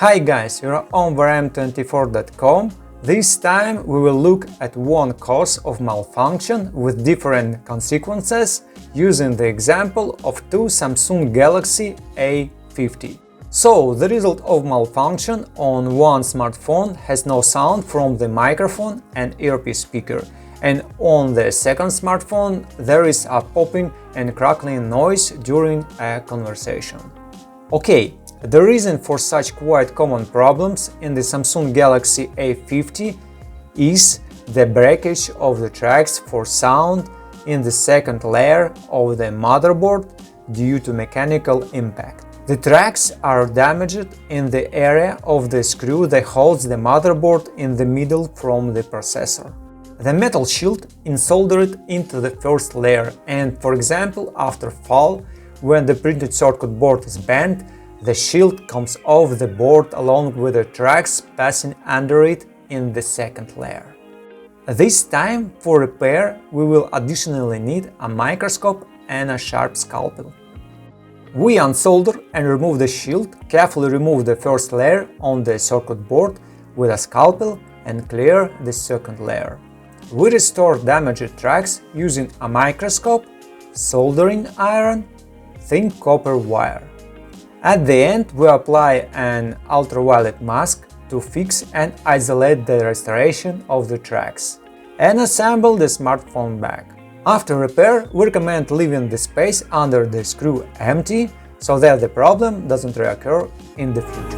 Hi guys, you're on varm24.com. This time we will look at one cause of malfunction with different consequences using the example of two Samsung Galaxy A50. So, the result of malfunction on one smartphone has no sound from the microphone and earpiece speaker, and on the second smartphone there is a popping and crackling noise during a conversation. Okay, the reason for such quite common problems in the Samsung Galaxy A50 is the breakage of the tracks for sound in the second layer of the motherboard due to mechanical impact. The tracks are damaged in the area of the screw that holds the motherboard in the middle from the processor. The metal shield is soldered into the first layer and, for example, after fall, when the printed circuit board is bent, the shield comes off the board along with the tracks passing under it in the second layer. This time, for repair, we will additionally need a microscope and a sharp scalpel. We unsolder and remove the shield, carefully remove the first layer on the circuit board with a scalpel and clear the second layer. We restore damaged tracks using a microscope, soldering iron, thin copper wire. At the end, we apply an ultraviolet mask to fix and isolate the restoration of the tracks, and assemble the smartphone back. After repair, we recommend leaving the space under the screw empty so that the problem doesn't reoccur in the future.